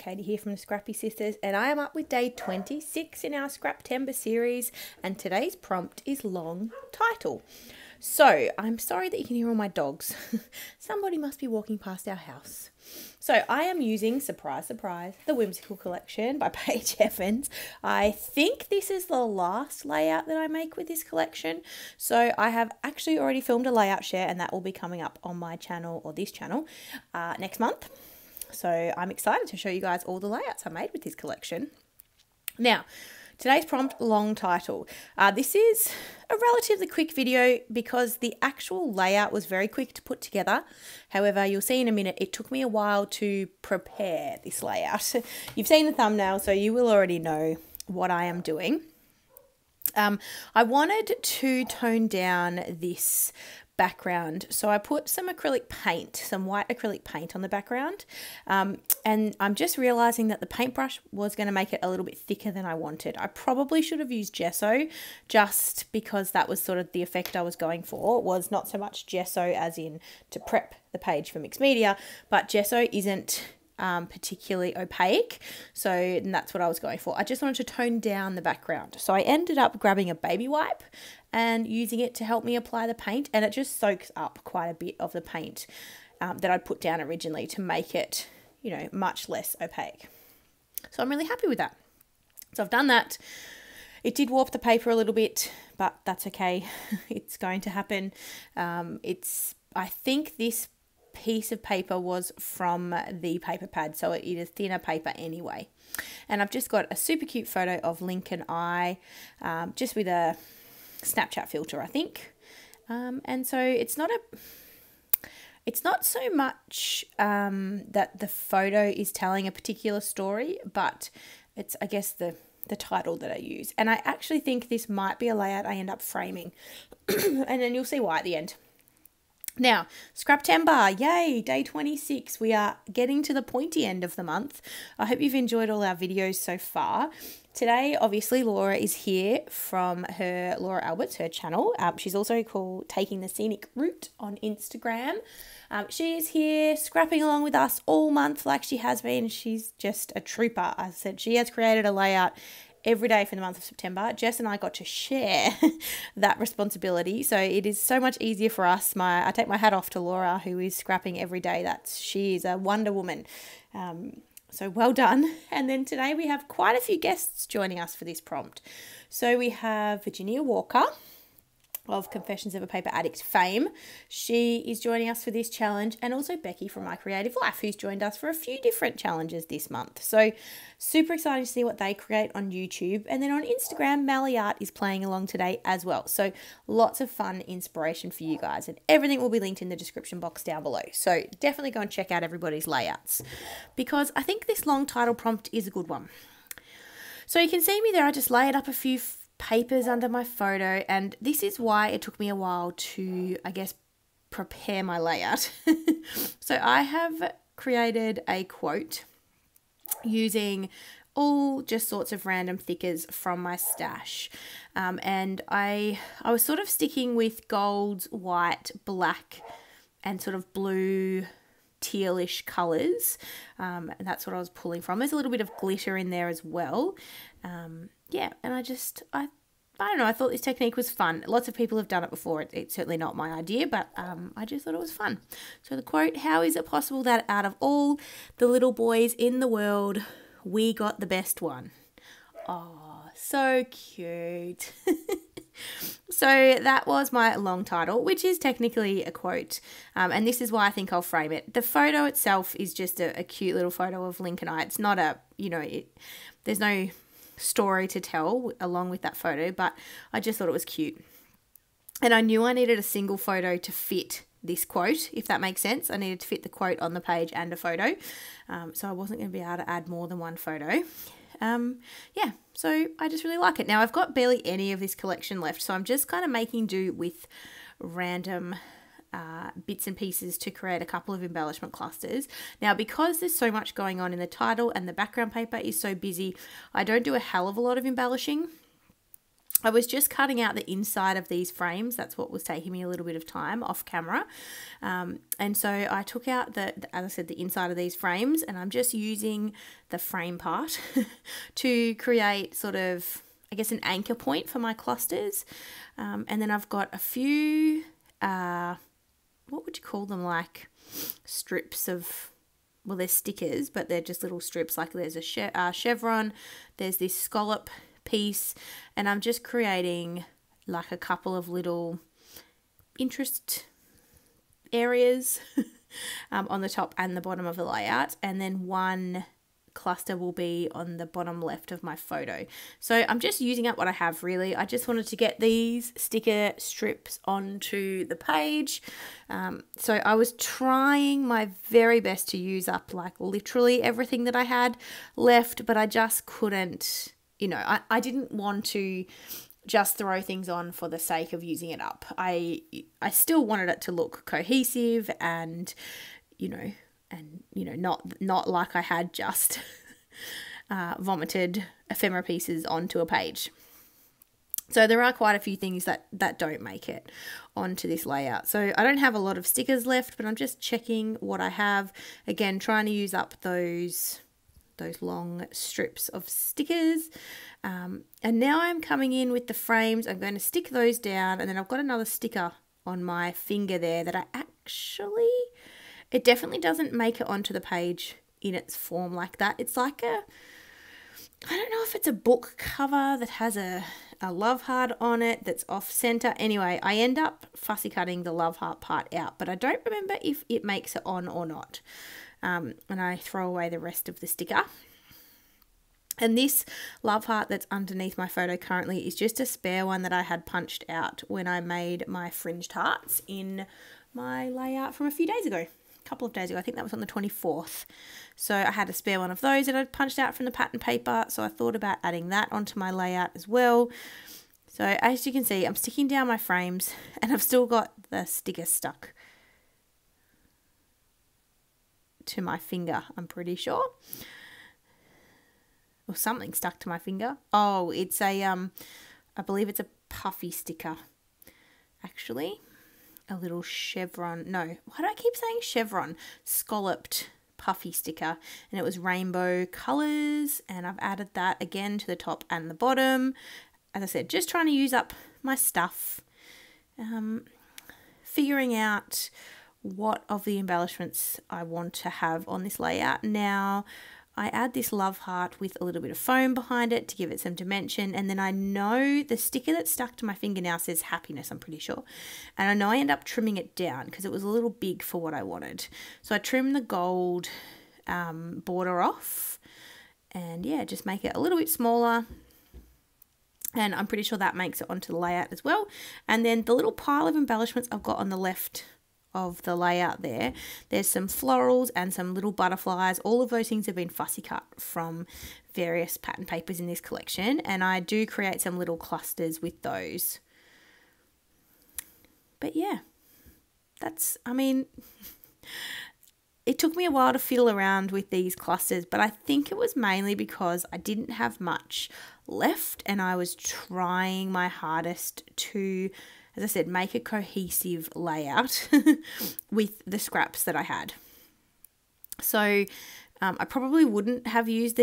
Katie here from the Scrappy Sisters, and I am up with day 26 in our Scraptember series, and today's prompt is long title. So, I'm sorry that you can hear all my dogs. Somebody must be walking past our house. So, I am using, surprise, surprise, the Whimsical Collection by Paige Evans. I think this is the last layout that I make with this collection. So, I have actually already filmed a layout share, and that will be coming up on my channel, or this channel, next month. So, I'm excited to show you guys all the layouts I made with this collection. Now, today's prompt, long title. This is a relatively quick video because the actual layout was very quick to put together. However, you'll see in a minute, it took me a while to prepare this layout. You've seen the thumbnail, so you will already know what I am doing. I wanted to tone down this background, so I put some acrylic paint, some white acrylic paint on the background, and I'm just realizing that the paintbrush was going to make it a little bit thicker than I wanted. I probably should have used gesso, just because that was sort of the effect I was going for. It was not so much gesso as in to prep the page for mixed media, but gesso isn't particularly opaque, so that's what I was going for. I just wanted to tone down the background, so I ended up grabbing a baby wipe and using it to help me apply the paint, and it just soaks up quite a bit of the paint that I'd put down originally to make it, you know, much less opaque. So I'm really happy with that. So I've done that. It did warp the paper a little bit, but that's okay. It's going to happen. I think this piece of paper was from the paper pad, so it is thinner paper anyway. And I've just got a super cute photo of Link and I, just with a Snapchat filter, I think. And so it's not so much that the photo is telling a particular story, but it's, I guess, the title that I use. And I actually think this might be a layout I end up framing, and then you'll see why at the end. Now, Scraptember, yay, day 26. We are getting to the pointy end of the month. I hope you've enjoyed all our videos so far. Today, obviously, Laura is here from her Laura Alberts, her channel. She's also called Taking the Scenic Route on Instagram. She is here scrapping along with us all month like she has been. She's just a trooper. I said she has created a layout every day for the month of September. Jess and I got to share that responsibility, so it is so much easier for us. I take my hat off to Laura, who is scrapping every day. She is a Wonder Woman. So well done. And then today we have quite a few guests joining us for this prompt. So we have Virginia Walker of Confessions of a Paper Addict fame. She is joining us for this challenge, and also Becky from My Creative Life, who's joined us for a few different challenges this month. So super excited to see what they create on YouTube. And then on Instagram, Mally Art is playing along today as well. So lots of fun inspiration for you guys, and everything will be linked in the description box down below. So definitely go and check out everybody's layouts, because I think this long title prompt is a good one. So you can see me there. I just layered up a few papers under my photo, and this is why it took me a while to, I guess, prepare my layout. So I have created a quote using all just sorts of random thickers from my stash, and I was sort of sticking with gold, white, black, and sort of blue, tealish colours, and that's what I was pulling from. There's a little bit of glitter in there as well. Yeah, and I don't know, I thought this technique was fun. Lots of people have done it before. It's certainly not my idea, but I just thought it was fun. So the quote, how is it possible that out of all the little boys in the world, we got the best one? Oh, so cute. So that was my long title, which is technically a quote, and this is why I think I'll frame it. The photo itself is just a cute little photo of Link and I. It's not a, you know, there's no story to tell along with that photo, but I just thought it was cute. And I knew I needed a single photo to fit this quote, if that makes sense. I needed to fit the quote on the page and a photo, so I wasn't going to be able to add more than one photo. Yeah, so I just really like it. Now I've got barely any of this collection left, so I'm just kind of making do with random bits and pieces to create a couple of embellishment clusters. Now, because there's so much going on in the title and the background paper is so busy, I don't do a hell of a lot of embellishing. I was just cutting out the inside of these frames. That's what was taking me a little bit of time off camera. And so I took out as I said, the inside of these frames, and I'm just using the frame part to create sort of, I guess, an anchor point for my clusters. And then I've got a few, what would you call them, like strips of, well, they're stickers, but they're just little strips. Like there's a chevron, there's this scallop piece, and I'm just creating like a couple of little interest areas on the top and the bottom of the layout, and then one cluster will be on the bottom left of my photo. So I'm just using up what I have, really. I just wanted to get these sticker strips onto the page. So I was trying my very best to use up like literally everything that I had left, but I just couldn't. You know, I didn't want to just throw things on for the sake of using it up. I still wanted it to look cohesive and, not like I had just vomited ephemera pieces onto a page. So there are quite a few things that don't make it onto this layout. So I don't have a lot of stickers left, but I'm just checking what I have. Again, trying to use up those long strips of stickers. And now I'm coming in with the frames. I'm going to stick those down, and then I've got another sticker on my finger there that it definitely doesn't make it onto the page in its form like that. It's like I don't know if it's a book cover that has a love heart on it that's off center. Anyway, I end up fussy cutting the love heart part out, but I don't remember if it makes it on or not. And I throw away the rest of the sticker. And this love heart that's underneath my photo currently is just a spare one that I had punched out when I made my fringed hearts in my layout from a few days ago. A couple of days ago. I think that was on the 24th. So I had a spare one of those that I'd punched out from the pattern paper. So I thought about adding that onto my layout as well. So as you can see, I'm sticking down my frames, and I've still got the sticker stuck to my finger, I'm pretty sure. Or something stuck to my finger. Oh, it's I believe it's a puffy sticker, actually. A little chevron. No, why do I keep saying chevron? Scalloped puffy sticker. And it was rainbow colours. And I've added that again to the top and the bottom. As I said, just trying to use up my stuff. Figuring out what of the embellishments I want to have on this layout. Now, I add this love heart with a little bit of foam behind it to give it some dimension, and then I know the sticker that's stuck to my finger now says happiness, I'm pretty sure, and I know I end up trimming it down because it was a little big for what I wanted. So I trim the gold border off, and yeah, just make it a little bit smaller. And I'm pretty sure that makes it onto the layout as well. And then the little pile of embellishments I've got on the left of the layout there's some florals and some little butterflies. All of those things have been fussy cut from various pattern papers in this collection, and I do create some little clusters with those. But yeah, it took me a while to fiddle around with these clusters, but I think it was mainly because I didn't have much left, and I was trying my hardest to, as I said, make a cohesive layout with the scraps that I had. So I probably wouldn't have used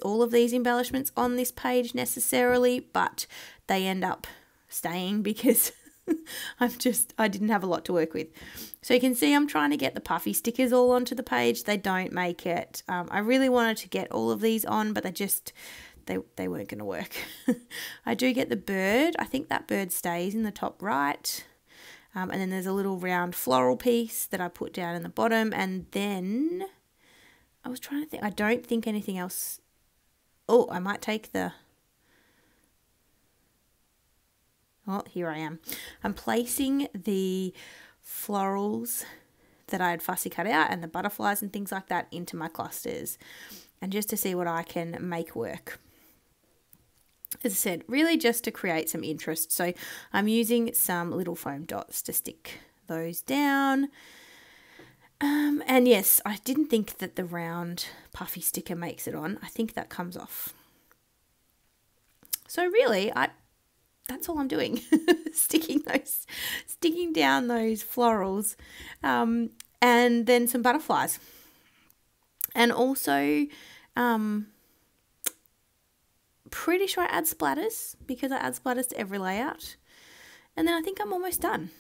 all of these embellishments on this page necessarily, but they end up staying because I didn't have a lot to work with. So you can see I'm trying to get the puffy stickers all onto the page. They don't make it. I really wanted to get all of these on, but they weren't going to work. I do get the bird. I think that bird stays in the top right. And then there's a little round floral piece that I put down in the bottom. And then I was trying to think. I don't think anything else. Oh, I might take the... Oh, here I am. I'm placing the florals that I had fussy cut out and the butterflies and things like that into my clusters. And just to see what I can make work. As I said, really just to create some interest. So I'm using some little foam dots to stick those down. And yes, I didn't think that the round puffy sticker makes it on. I think that comes off. So really, that's all I'm doing. sticking down those florals, and then some butterflies. And also, pretty sure I add splatters, because I add splatters to every layout. And then I think I'm almost done.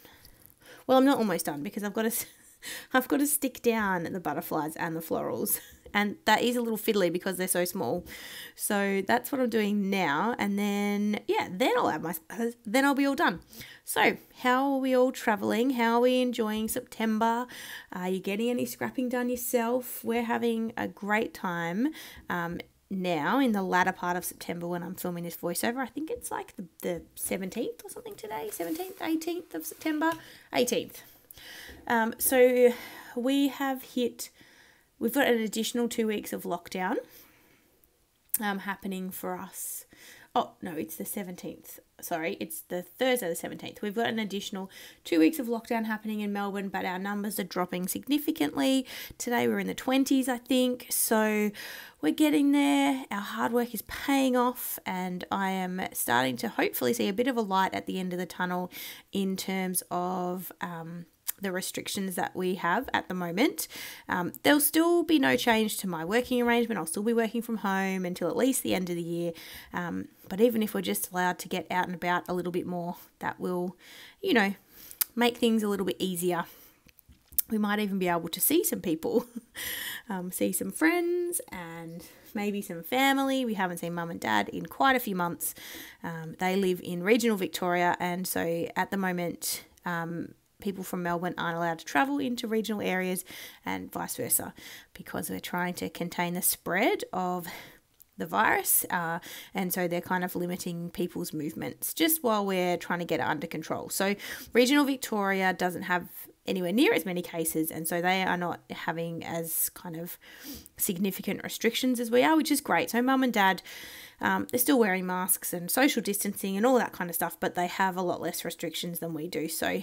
Well, I'm not almost done, because I've got to stick down the butterflies and the florals. And that is a little fiddly because they're so small. So that's what I'm doing now. And then, yeah, then I'll be all done. So how are we all traveling? How are we enjoying September? Are you getting any scrapping done yourself? We're having a great time now in the latter part of September when I'm filming this voiceover. I think it's like the 17th or something today. 17th, 18th of September. 18th. So we've got an additional 2 weeks of lockdown happening for us. Oh, no, it's the 17th. Sorry, it's the Thursday the 17th. We've got an additional 2 weeks of lockdown happening in Melbourne, but our numbers are dropping significantly. Today we're in the 20s, I think. So we're getting there. Our hard work is paying off, and I am starting to hopefully see a bit of a light at the end of the tunnel in terms of the restrictions that we have at the moment. There'll still be no change to my working arrangement. I'll still be working from home until at least the end of the year. But even if we're just allowed to get out and about a little bit more, that will, make things a little bit easier. We might even be able to see some people, see some friends and maybe some family. We haven't seen mum and dad in quite a few months. They live in regional Victoria, and so at the moment, people from Melbourne aren't allowed to travel into regional areas, and vice versa, because we're trying to contain the spread of the virus, and so they're kind of limiting people's movements just while we're trying to get it under control. So regional Victoria doesn't have anywhere near as many cases, and so they are not having as kind of significant restrictions as we are, which is great. So mum and dad, they're still wearing masks and social distancing and all that kind of stuff, but they have a lot less restrictions than we do. So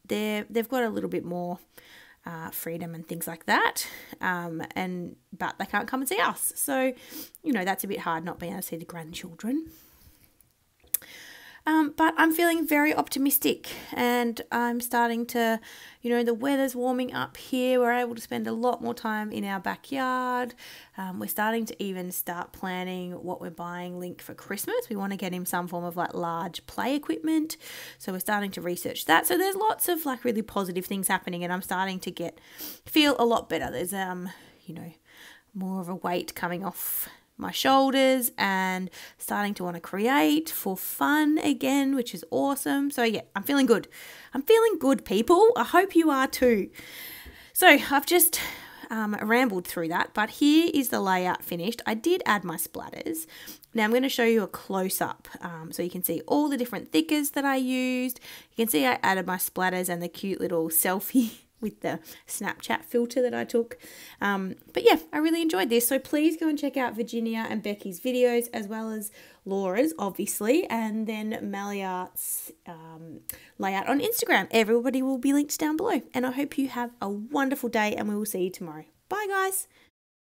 they've got a little bit more freedom and things like that, but they can't come and see us. So, that's a bit hard, not being able to see the grandchildren. But I'm feeling very optimistic, and I'm starting to, the weather's warming up here. We're able to spend a lot more time in our backyard. We're starting to even start planning what we're buying Link for Christmas. We want to get him some form of large play equipment. So we're starting to research that. So there's lots of really positive things happening, and I'm starting to feel a lot better. There's, more of a weight coming off my shoulders and starting to want to create for fun again, which is awesome. So yeah, I'm feeling good. I'm feeling good, people. I hope you are too. So I've just rambled through that, but here is the layout finished. I did add my splatters. Now I'm going to show you a close-up so you can see all the different thickers that I used. You can see I added my splatters and the cute little selfie with the Snapchat filter that I took. But yeah, I really enjoyed this. So please go and check out Virginia and Becky's videos, as well as Laura's, obviously, and then Maliart's layout on Instagram. Everybody will be linked down below. And I hope you have a wonderful day, and we will see you tomorrow. Bye, guys.